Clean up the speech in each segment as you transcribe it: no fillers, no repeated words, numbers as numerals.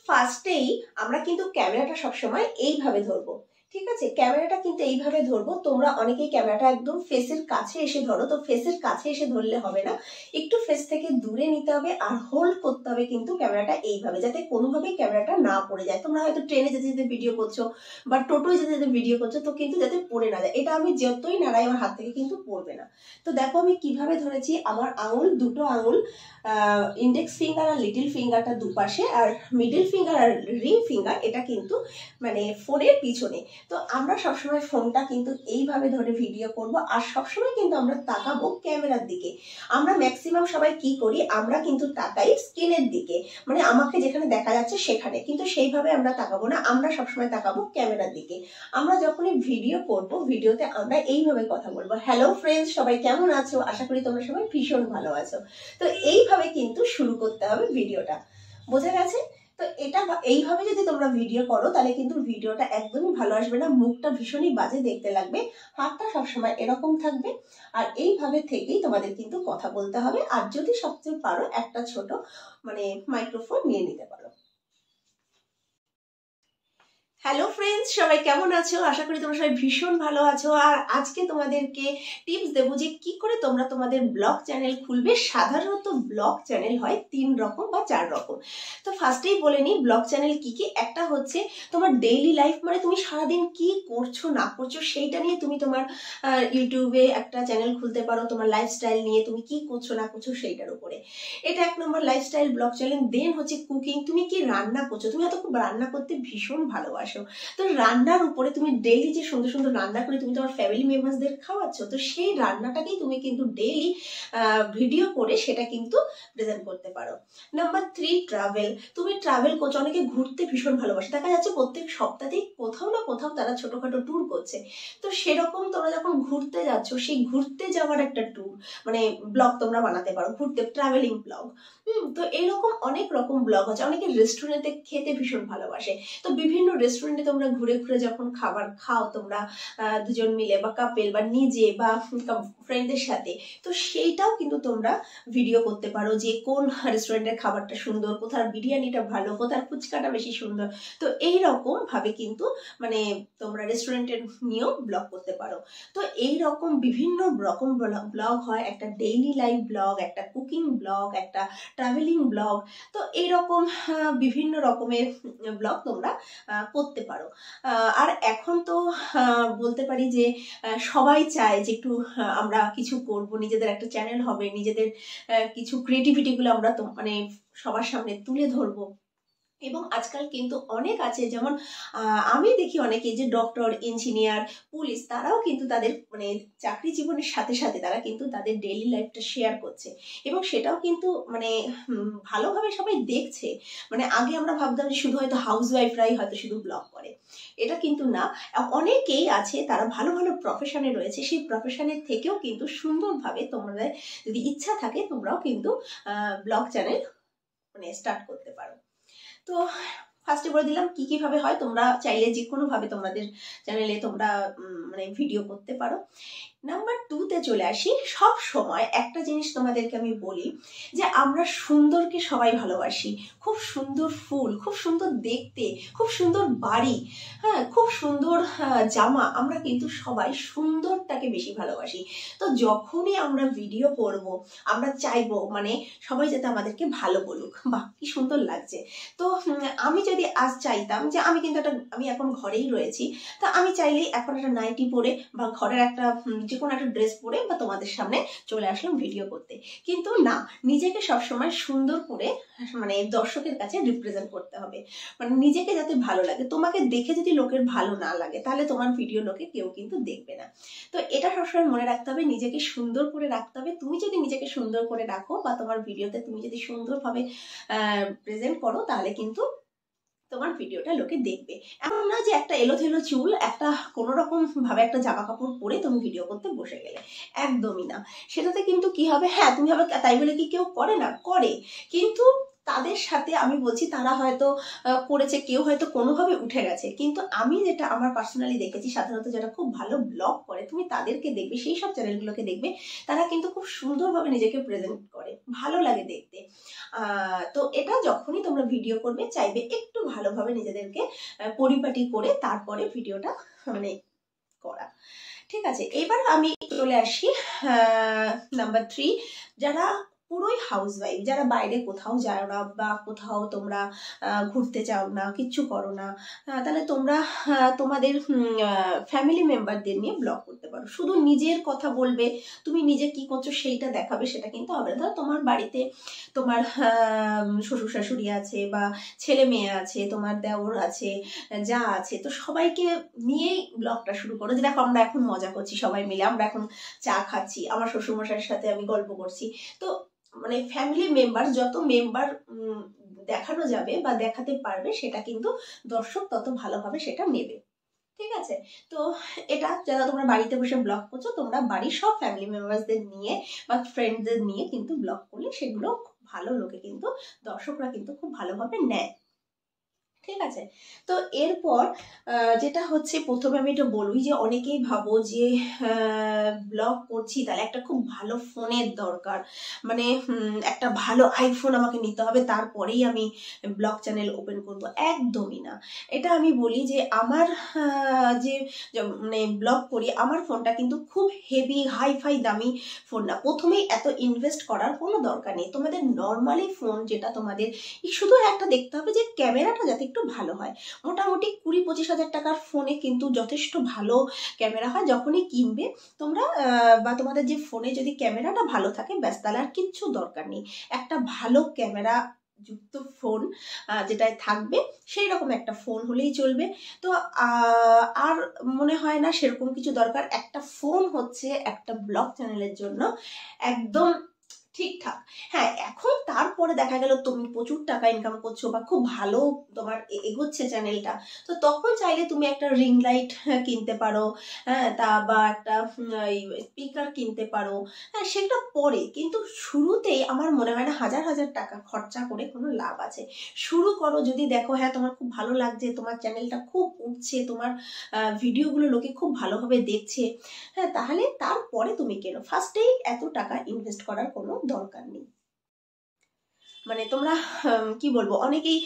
ফার্স্টেই আমরা কিন্তু ক্যামেরাটা সবসময় এইভাবে ধরবো, ঠিক আছে? ক্যামেরাটা কিন্তু এইভাবে ধরবো। তোমরা অনেকেই ক্যামেরাটা একদম ফেসের কাছে এসে ধরো, তো ফেসের কাছে এসে ধরলে হবে না, একটু ফেস থেকে দূরে নিতে হবে আর হোল্ড করতে হবে কিন্তু ক্যামেরাটা এইভাবে, যাতে কোনোভাবেই ক্যামেরাটা না পড়ে যায়। তোমরা হয়তো ট্রেনে যেতে যেতে ভিডিও করছো বা টোটোয় যেতে যেতে ভিডিও করছো, তো কিন্তু যাতে পড়ে না যায়। এটা আমি যতই নাড়াই আমার হাত থেকে কিন্তু পড়বে না। তো দেখো আমি কিভাবে ধরেছি, আমার আঙুল, দুটো আঙুল, ইন্ডেক্স ফিঙ্গার আর লিটল ফিঙ্গারটা দুপাশে, আর মিডল ফিঙ্গার আর রিং ফিঙ্গার এটা কিন্তু মানে ফোনের পিছনে। তো আমরা সবসময় ফোনটা কিন্তু এইভাবে ধরে ভিডিও করব, আর সবসময় কিন্তু আমরা তাকাবো ক্যামেরার দিকে। আমরা ম্যাক্সিমাম সবাই কি করি, আমরা কিন্তু তাকাই স্ক্রিনের দিকে, মানে আমাকে যেখানে দেখা যাচ্ছে সেখানে, কিন্তু সেইভাবে আমরা তাকাবো না, আমরা সবসময় তাকাবো ক্যামেরার দিকে। আমরা যখনই ভিডিও করব, ভিডিওতে আমরা এইভাবে কথা বলবো, হ্যালো ফ্রেন্ডস, সবাই কেমন আছো? আশা করি তোমরা সবাই ভীষণ ভালো আছো। তো এইভাবে কিন্তু শুরু করতে হবে ভিডিওটা, বোঝা গেছে? তো এটা এইভাবে যদি তোমরা ভিডিও করো তাহলে কিন্তু ভিডিওটা একদমই ভালো আসবে না, মুখটা ভীষণই বাজে দেখতে লাগবে, হাতটা সবসময় এরকম থাকবে, আর এইভাবে থেকেই তোমাদের কিন্তু কথা বলতে হবে। আর যদি সবচেয়ে পারো একটা ছোট মানে মাইক্রোফোন নিয়ে নিতে পারো। হ্যালো ফ্রেন্ডস, সবাই কেমন আছো? আশা করি তোমরা সবাই ভীষণ ভালো আছো। আর আজকে তোমাদেরকে টিপস দেবো যে কি করে তোমরা তোমাদের ব্লগ চ্যানেল খুলবে। সাধারণত ব্লগ চ্যানেল হয় 3 রকম বা 4 রকম। তো ফার্স্টেই বলে নিই ব্লগ চ্যানেল কি কি। একটা হচ্ছে তোমার ডেইলি লাইফ, মানে তুমি সারাদিন কি করছো না করছো সেইটা নিয়ে তুমি তোমার ইউটিউবে একটা চ্যানেল খুলতে পারো, তোমার লাইফস্টাইল নিয়ে তুমি কি করছো না করছো সেইটার উপরে। এটা 1 নম্বর লাইফস্টাইল ব্লগ চ্যানেল। দেন হচ্ছে কুকিং, তুমি কি রান্না করছো, তুমি হয়তো খুব রান্না করতে ভীষণ ভালোবাসো, তো রান্নার উপরে তুমি ডেইলি যে সুন্দর সুন্দর রান্না করে তুমি তোমার ফ্যামিলি মেম্বারসদের খাওয়াচ্ছ, তো সেই রান্নাটাকেই তুমি কিন্তু ডেইলি ভিডিও করে সেটা কিন্তু প্রেজেন্ট করতে পারো। নাম্বার 3 ট্রাভেল, তুমি ট্রাভেল করছো, অনেকে ঘুরতে ভীষণ ভালোবাসে, দেখা যাচ্ছে প্রত্যেক সপ্তাহেই কোথাও না কোথাও তারা ছোটখাটো ট্যুর করছে, তো সেরকম তোমরা যখন ঘুরতে যাচ্ছ সেই ঘুরতে যাওয়ার একটা ট্যুর মানে ব্লগ তোমরা বানাতে পারো, ঘুরতে ট্রাভেলিং ব্লগ। তো এরকম অনেক রকম ব্লগ আছে। অনেকে রেস্টুরেন্টে খেতে ভীষণ ভালোবাসে, তো বিভিন্ন রেস্টুরেন্টে তোমরা ঘুরে ঘুরে যখন খাবার খাও তোমরা দুজন মিলে বা কাপেল বা নিজে বা ফ্রেন্ডদের সাথে, তো সেইটাও কিন্তু তোমরা ভিডিও করতে পারো যে কোন রেস্টুরেন্টের খাবারটা সুন্দর, কোথার বিরিয়ানিটা ভালো, কোথার ফুচকাটা বেশি সুন্দর। তো এইরকম ভাবে কিন্তু মানে তোমরা রেস্টুরেন্টের নিয়েও ব্লগ করতে পারো। তো এইরকম বিভিন্ন রকম ব্লগ হয়, একটা ডেইলি লাইফ ব্লগ, একটা কুকিং ব্লগ, একটা ট্রাভেলিং ব্লগ। তো এইরকম বিভিন্ন রকমের ব্লগ তোমরা করতে পারো। আর এখন তো বলতে পারি যে সবাই চায় যে একটু আমরা কিছু করব, নিজেদের একটা চ্যানেল হবে, নিজেদের কিছু ক্রিয়েটিভিটিগুলো আমরা তো মানে সবার সামনে তুলে ধরবো। এবং আজকাল কিন্তু অনেক আছে, যেমন আমি দেখি অনেকে যে ডক্টর, ইঞ্জিনিয়ার, পুলিশ, তারাও কিন্তু তাদের মানে চাকরি জীবনের সাথে সাথে তারা কিন্তু তাদের ডেইলি লাইফটা শেয়ার করছে, এবং সেটাও কিন্তু মানে ভালোভাবে সবাই দেখছে। মানে আগে আমরা ভাবতাম যে শুধু হয়তো হাউস ওয়াইফরাই হয়তো শুধু ব্লগ করে, এটা কিন্তু না, অনেকেই আছে তারা ভালো ভালো প্রফেশনে রয়েছে, সেই প্রফেশনের থেকেও কিন্তু সুন্দরভাবে তোমাদের যদি ইচ্ছা থাকে তোমরাও কিন্তু ব্লগ চ্যানেল মানে স্টার্ট করতে পারো। তো ফার্স্টে বলে দিলাম কি কিভাবে হয়, তোমরা চাইলে যে কোনো ভাবে তোমাদের চ্যানেলে তোমরা মানে ভিডিও করতে পারো। নাম্বার 2তে চলে আসি। সব সময় একটা জিনিস তোমাদেরকে আমি বলি যে আমরা সুন্দরকে সবাই ভালোবাসি, খুব সুন্দর ফুল, খুব সুন্দর দেখতে, খুব সুন্দর বাড়ি, হ্যাঁ, খুব সুন্দর জামা, আমরা কিন্তু সবাই সুন্দরটাকে বেশি ভালোবাসি। তো যখনই আমরা ভিডিও করব আমরা চাইবো মানে সবাই যাতে আমাদেরকে ভালো বলুক, বাহ কি সুন্দর লাগছে। তো আমি যদি আজ চাইতাম যে আমি কিন্তু আমি এখন ঘরেই রয়েছি, তো আমি চাইলেই এখন একটা নাইটি পরে বা ঘরের একটা যে কোনো একটা ড্রেস পরে বা তোমাদের সামনে চলে আসলাম ভিডিও করতে, কিন্তু না, নিজেকে সবসময় সুন্দর করে মানে দর্শকের কাছে রিপ্রেজেন্ট করতে হবে, মানে নিজেকে যাতে ভালো লাগে। তোমাকে দেখে যদি লোকের ভালো না লাগে তাহলে তোমার ভিডিও লোকে কেউ কিন্তু দেখবে না। তো এটা সবসময় মনে রাখতে হবে, নিজেকে সুন্দর করে রাখতে হবে। তুমি যদি নিজেকে সুন্দর করে রাখো বা তোমার ভিডিওতে তুমি যদি সুন্দরভাবে প্রেজেন্ট করো তাহলে কিন্তু তোমার ভিডিওটা লোকে দেখবে। এমন না যে একটা এলোথেলো চুল, একটা কোনো রকম ভাবে একটা জামা কাপড় পরে তুমি ভিডিও করতে বসে গেলে, একদমই না। সেটাতে কিন্তু কি হবে, হ্যাঁ তুমি হবে তাই বলে কি কেউ করে না, করে, কিন্তু তাদের সাথে আমি বলছি তারা হয়তো করেছে, কেউ হয়তো কোনোভাবে উঠে গেছে, কিন্তু আমি যেটা আমার পার্সোনালি দেখেছি, সাধারণত যারা খুব ভালো ব্লগ করে তুমি তাদেরকে দেখবে, সেই সব চ্যানেলগুলোকে দেখবে, তারা কিন্তু খুব সুন্দরভাবে নিজেকে প্রেজেন্ট করে, ভালো লাগে দেখতে। তো এটা যখনই তোমরা ভিডিও করবে চাইবে একটু ভালোভাবে নিজেদেরকে পরিপাটি করে তারপরে ভিডিওটা মানে করা, ঠিক আছে। এবার আমি চলে আসি নাম্বার 3, যারা পুরোই হাউসওয়াইফ, যারা বাইরে কোথাও যায় না বা কোথাও তোমরা ঘুরতে যাও না, কিচ্ছু করো না, তাহলে তোমরা তোমাদের ফ্যামিলি মেম্বারদের নিয়ে ব্লগ করতে পারো। শুধু নিজের কথা বলবে, তুমি নিজে কি করছো সেইটা দেখাবে, সেটা কিন্তু হবে না। ধরো তোমার বাড়িতে তোমার শ্বশুর শাশুড়ি আছে বা ছেলে মেয়ে আছে, তোমার দেওর আছে, যা আছে, তো সবাইকে নিয়েই ব্লগটা শুরু করো। যে দেখো আমরা এখন মজা করছি সবাই মিলে, আমরা এখন চা খাচ্ছি, আমার শ্বশুরমশাইয়ের সাথে আমি গল্প করছি। তো মানে ফ্যামিলি মেম্বার, যত মেম্বার দেখানো যাবে বা দেখাতে পারবে, সেটা কিন্তু দর্শক তত ভালোভাবে সেটা নেবে, ঠিক আছে। তো এটা যারা তোমরা বাড়িতে বসে ব্লগ করছো, তোমরা বাড়ির সব ফ্যামিলি মেম্বারসদের নিয়ে বা ফ্রেন্ডদের নিয়ে কিন্তু ব্লগ করলে সেগুলো ভালো, লোকে কিন্তু দর্শকরা কিন্তু খুব ভালোভাবে নেয়, ঠিক আছে। তো এরপর যেটা হচ্ছে, প্রথমে আমি এটা বলবি যে অনেকেই ভাবো যে ব্লগ করছি তাহলে একটা খুব ভালো ফোনের দরকার, মানে একটা ভালো আইফোন আমাকে নিতে হবে, তারপরেই আমি ব্লগ চ্যানেল ওপেন করব। একদমই না। এটা আমি বলি যে আমার যে মানে ব্লগ করি, আমার ফোনটা কিন্তু খুব হেভি হাইফাই দামি ফোন না। প্রথমেই এত ইনভেস্ট করার কোনো দরকার নেই। তোমাদের নর্মালি ফোন যেটা, তোমাদের শুধু একটা দেখতে হবে যে ক্যামেরাটা যাতে একটু ভালো হয়। মোটামুটি 20-25 হাজার টাকার ফোনে কিন্তু যথেষ্ট ভালো ক্যামেরা হয়। যখনই কিনবে তোমরা বা তোমাদের যে ফোনে যদি ক্যামেরাটা ভালো থাকে, ব্যাস, তাহলে আর কিচ্ছু দরকার নেই। একটা ভালো ক্যামেরা যুক্ত ফোন যেটায় থাকবে, সেই রকম একটা ফোন হলেই চলবে। তো আর মনে হয় না সেরকম কিছু দরকার। একটা ফোন হচ্ছে একটা ব্লগ চ্যানেলের জন্য একদম ঠিকঠাক। হ্যাঁ, এখন তারপরে দেখা গেল তুমি প্রচুর টাকা ইনকাম করছো বা খুব ভালো তোমার এগোচ্ছে চ্যানেলটা, তো তখন চাইলে তুমি একটা রিং লাইট কিনতে পারো, হ্যাঁ, তা বা একটা স্পিকার কিনতে পারো, হ্যাঁ, সেটা পরে। কিন্তু শুরুতেই আমার মনে হয় না হাজার হাজার টাকা খরচা করে কোনো লাভ আছে। শুরু করো, যদি দেখো হ্যাঁ তোমার খুব ভালো লাগছে, তোমার চ্যানেলটা খুব উঠছে, তোমার ভিডিওগুলো লোকে খুব ভালোভাবে দেখছে, হ্যাঁ, তাহলে তারপরে তুমি কেনো। ফার্স্টেই এত টাকা ইনভেস্ট করার কোনো দরকার নেই। মানে তোমরা কি বলবো, অনেকেই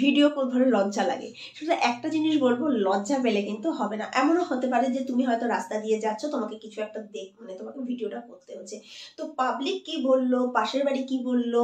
ভিডিও ধরে লজ্জা লাগে। শুধু একটা জিনিস বলবো, লজ্জা পেলে কিন্তু হবে না। এমনও হতে পারে যে তুমি হয়তো রাস্তা দিয়ে যাচ্ছ, তোমাকে কিছু একটা মানে তোমাকে ভিডিওটা করতে হচ্ছে, তো পাবলিক কি বললো, পাশের বাড়ি কি বললো,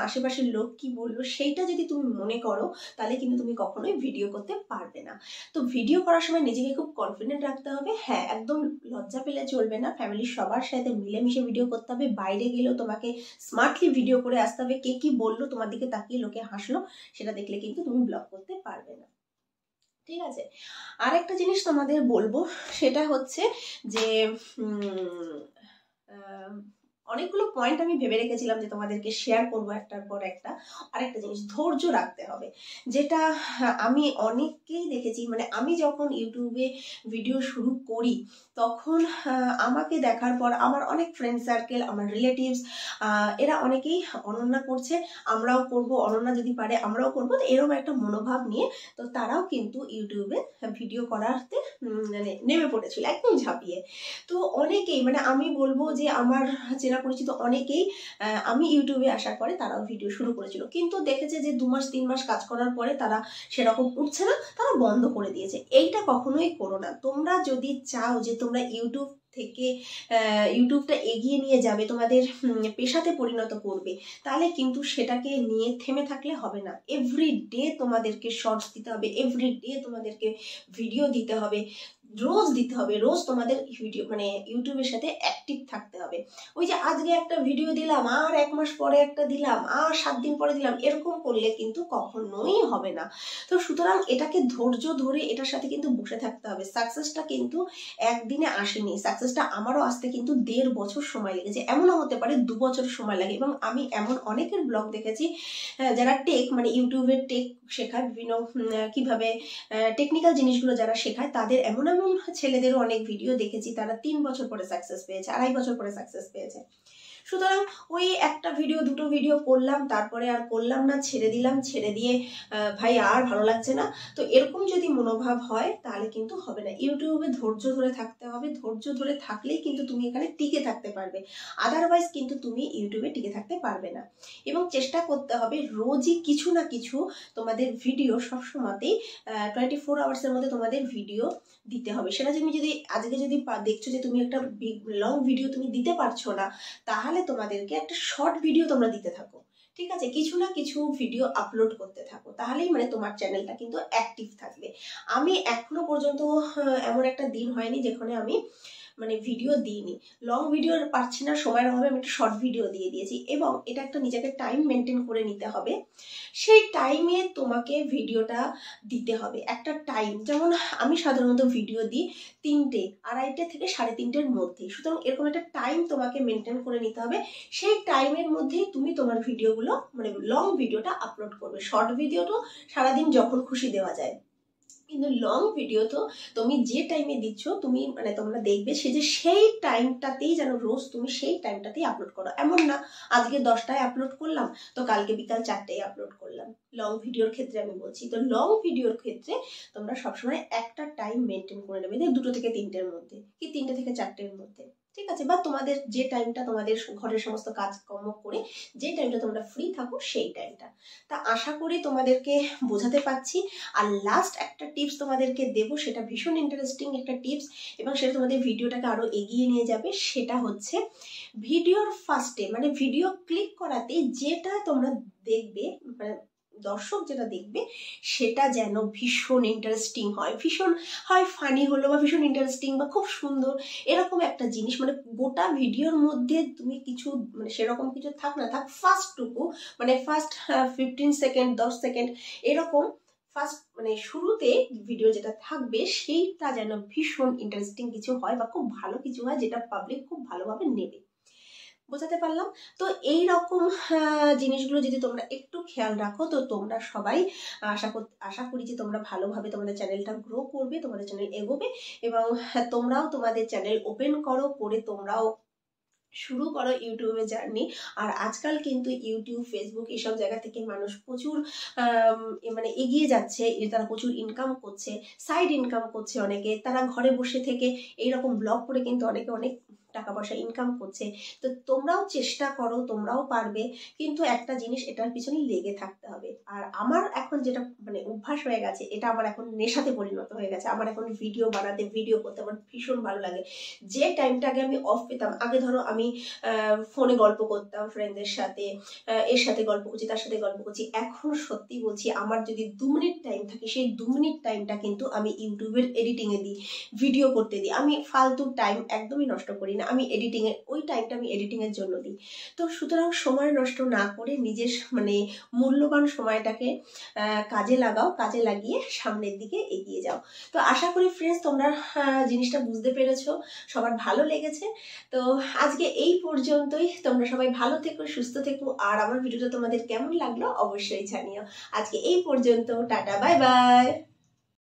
আশেপাশের লোক কি বললো, সেইটা যদি তুমি মনে করো, তাহলে কিন্তু তুমি কখনোই ভিডিও করতে পারবে না। তো ভিডিও করার সময় নিজেকে খুব কনফিডেন্ট রাখতে হবে। হ্যাঁ, একদম লজ্জা পেলে চলবে না। ফ্যামিলির সবার সাথে মিলেমিশে ভিডিও করতে হবে। বাইরে গেলেও তোমাকে স্মার্টলি ভিডিও করে আসতে হবে। কে কি বললো, তোমার দিকে তাকিয়ে লোকে হাসলো, সেটা দেখলে কিন্তু তুমি ব্লগ করতে পারবে না, ঠিক আছে। আর একটা জিনিস তোমাদের বলবো, সেটা হচ্ছে যে অনেকগুলো পয়েন্ট আমি ভেবে রেখেছিলাম যে তোমাদেরকে শেয়ার করবো একটার পর একটা। আরেকটা জিনিস, ধৈর্য রাখতে হবে। যেটা আমি অনেককেই দেখেছি, মানে আমি যখন ইউটিউবে ভিডিও শুরু করি, তখন আমাকে দেখার পর আমার অনেক ফ্রেন্ড সার্কেল, আমার রিলেটিভস, এরা অনেকেই অনন্যা করছে, আমরাও করব, অনন্যা যদি পারে আমরাও করবো, তো এরকম একটা মনোভাব নিয়ে তো তারাও কিন্তু ইউটিউবে ভিডিও করাতে মানে নেমে পড়েছিল একদম ঝাঁপিয়ে। তো অনেকেই, মানে আমি বলবো যে আমার চেনা পরিচিত অনেকেই আমি ইউটিউবে আসার পরে তারাও ভিডিও শুরু করেছিল, কিন্তু দেখেছে যে 2 মাস 3 মাস কাজ করার পরে তারা সেরকম উঠছে না, তারা বন্ধ করে দিয়েছে। এইটা কখনোই করো না। তোমরা যদি চাও যে তোমরা ইউটিউব থেকে ইউটিউবটা এগিয়ে নিয়ে যাবে, তোমাদের পেশাতে পরিণত করবে, তাহলে কিন্তু সেটাকে নিয়ে থেমে থাকলে হবে না। এভরিডে তোমাদেরকে শর্টস দিতে হবে, এভরিডে তোমাদেরকে ভিডিও দিতে হবে, রোজ দিতে হবে। রোজ তোমাদের ভিডিও মানে ইউটিউবের সাথে অ্যাক্টিভ থাকতে হবে। ওই যে আজকে একটা ভিডিও দিলাম, আর 1 মাস পরে একটা দিলাম, আর 7 দিন পরে দিলাম, এরকম করলে কিন্তু কখনোই হবে না। তো সুতরাং এটাকে ধৈর্য ধরে এটার সাথে কিন্তু বসে থাকতে হবে। সাকসেসটা কিন্তু একদিনে আসেনি। সাকসেসটা আমারও আসতে কিন্তু 1.5 বছর সময় লেগেছে, এমনও হতে পারে 2 বছর সময় লাগে। এবং আমি এমন অনেকের ব্লগ দেখেছি যারা টেক মানে ইউটিউবের টেক শেখায়, বিভিন্ন কিভাবে টেকনিক্যাল জিনিসগুলো যারা শেখায়, তাদের এমন ছেলেদেরও অনেক ভিডিও দেখেছি, তারা 3 বছর পরে সাকসেস পেয়েছে, 2.5 বছর পরে সাকসেস পেয়েছে। সুতরাং ওই একটা ভিডিও দুটো ভিডিও করলাম, তারপরে আর করলাম না, ছেড়ে দিলাম, ছেড়ে দিয়ে ভাই আর ভালো লাগছে না। তো এরকম যদি মনোভাব হয় তাহলে কিন্তু হবে না। ইউটিউবে ধৈর্য ধরে থাকতে হবে, ধৈর্য ধরে থাকলেই কিন্তু তুমি এখানে টিকে থাকতে পারবে, আদারওয়াইজ কিন্তু তুমি ইউটিউবে টিকে থাকতে পারবে না। এবং চেষ্টা করতে হবে রোজই কিছু না কিছু তোমাদের ভিডিও সবসময়তেই 24 আওয়ার্সের মধ্যে তোমাদের ভিডিও দিতে হবে। সেটা তুমি যদি আজকে যদি দেখছো যে তুমি একটা লং ভিডিও তুমি দিতে পারছো না, তাহলে তোমাদেরকে একটা শর্ট ভিডিও তোমরা দিতে থাকো, ঠিক আছে? কিছু না কিছু ভিডিও আপলোড করতে থাকো, তাহলেই মানে তোমার চ্যানেলটা কিন্তু অ্যাক্টিভ থাকবে। আমি এখনো পর্যন্ত এমন একটা দিন হয়নি যেখানে আমি মানে ভিডিও দিইনি। লং ভিডিও পাচ্ছি না, সময়ের অভাবে আমি একটা শর্ট ভিডিও দিয়ে দিয়েছি। এবং এটা একটা নিজেকে টাইম মেনটেন করে নিতে হবে, সেই টাইমে তোমাকে ভিডিওটা দিতে হবে। একটা টাইম, যেমন আমি সাধারণত ভিডিও দিই 3টে, 2:30 থেকে 3:30-এর মধ্যে। সুতরাং এরকম একটা টাইম তোমাকে মেনটেন করে নিতে হবে, সেই টাইমের মধ্যেই তুমি তোমার ভিডিওগুলো মানে লং ভিডিওটা আপলোড করবে। শর্ট ভিডিও তো সারাদিন যখন খুশি দেওয়া যায়, কিন্তু লং ভিডিও তো তুমি যে টাইমে দিচ্ছ তুমি মানে তোমরা দেখবে সে যে সেই টাইমটাতেই যেন রোজ তুমি সেই টাইমটাতেই আপলোড করো। এমন না আজকে 10টায় আপলোড করলাম তো কালকে বিকাল 4টায় আপলোড করলাম, লং ভিডিওর ক্ষেত্রে আমি বলছি। তো লং ভিডিওর ক্ষেত্রে তোমরা সবসময় একটা টাইম মেনটেন করে নেবে, 2 থেকে 3টের মধ্যে, কি 3টে থেকে 4টের মধ্যে, ঠিক আছে? বা তোমাদের যে টাইমটা তোমাদের ঘরের সমস্ত কাজকর্ম করে যে টাইমটা তোমরা ফ্রি থাকো সেই টাইমটা। তা আশা করি তোমাদেরকে বোঝাতে পারছি। আর লাস্ট একটা টিপস তোমাদেরকে দেবো, সেটা ভীষণ ইন্টারেস্টিং একটা টিপস এবং সেটা তোমাদের ভিডিওটাকে আরো এগিয়ে নিয়ে যাবে। সেটা হচ্ছে ভিডিওর ফার্স্টে মানে ভিডিও ক্লিক করাতে যেটা তোমরা দেখবে, মানে দর্শক যেটা দেখবে সেটা যেন ভীষণ ইন্টারেস্টিং হয়, ভীষণ হয় ফানি হলো বা ভীষণ ইন্টারেস্টিং বা খুব সুন্দর এরকম একটা জিনিস। মানে গোটা ভিডিওর মধ্যে তুমি কিছু মানে সেরকম কিছু থাক না থাক, ফার্স্টটুকু মানে ফার্স্ট 15 সেকেন্ড 10 সেকেন্ড এরকম ফার্স্ট মানে শুরুতে ভিডিও যেটা থাকবে সেইটা যেন ভীষণ ইন্টারেস্টিং কিছু হয় বা খুব ভালো কিছু হয়, যেটা পাবলিক খুব ভালোভাবে নেবে। বোঝাতে পারলাম? তো এই রকম জিনিসগুলো যদি তোমরা একটু খেয়াল রাখো তো তোমরা সবাই আশা করি যে তোমরা ভালোভাবে তোমাদের চ্যানেলটা গ্রো করবে, তোমাদের চ্যানেল এগোবে এবং তোমরাও তোমাদের চ্যানেল ওপেন করো, করে তোমরাও শুরু করো ইউটিউবে জার্নি। আর আজকাল কিন্তু ইউটিউব ফেসবুক এইসব জায়গা থেকে মানুষ প্রচুর মানে এগিয়ে যাচ্ছে, তারা প্রচুর ইনকাম করছে, সাইড ইনকাম করছে অনেকে, তারা ঘরে বসে থেকে এইরকম ব্লগ করে কিন্তু অনেকে অনেক টাকা পয়সা ইনকাম করছে। তো তোমরাও চেষ্টা করো, তোমরাও পারবে, কিন্তু একটা জিনিস এটার পিছনে লেগে থাকতে হবে। আর আমার এখন যেটা মানে অভ্যাস হয়ে গেছে, এটা আমার এখন নেশাতে পরিণত হয়ে গেছে। আমার এখন ভিডিও বানাতে ভিডিও করতে আমার ভীষণ ভালো লাগে। যে টাইমটা আগে আমি অফ পেতাম, আগে ধরো আমি ফোনে গল্প করতাম ফ্রেন্ডদের সাথে, এর সাথে গল্প করছি তার সাথে গল্প করছি, এখন সত্যি বলছি আমার যদি 2 মিনিট টাইম থাকে সেই 2 মিনিট টাইমটা কিন্তু আমি ইউটিউবের এডিটিংয়ে দিই, ভিডিও করতে দিই। আমি ফালতু টাইম একদমই নষ্ট করি না, আমি এডিটিংয়ে ওই টাইমটা আমি এডিটিংয়ের জন্য দিই। তো সুতরাং সময় নষ্ট না করে নিজের মানে মূল্যবান সময়টাকে কাজে লাগাও, কাজে লাগিয়ে সামনের দিকে এগিয়ে যাও। তো আশা করি ফ্রেন্ডস তোমরা জিনিসটা বুঝতে পেরেছো, সবার ভালো লেগেছে। তো আজকে এই পর্যন্তই, তোমরা সবাই ভালো থেকো, সুস্থ থেকো, আর আমার ভিডিওটা তোমাদের কেমন লাগলো অবশ্যই জানিও। আজকে এই পর্যন্ত, টাটা, বাই বাই।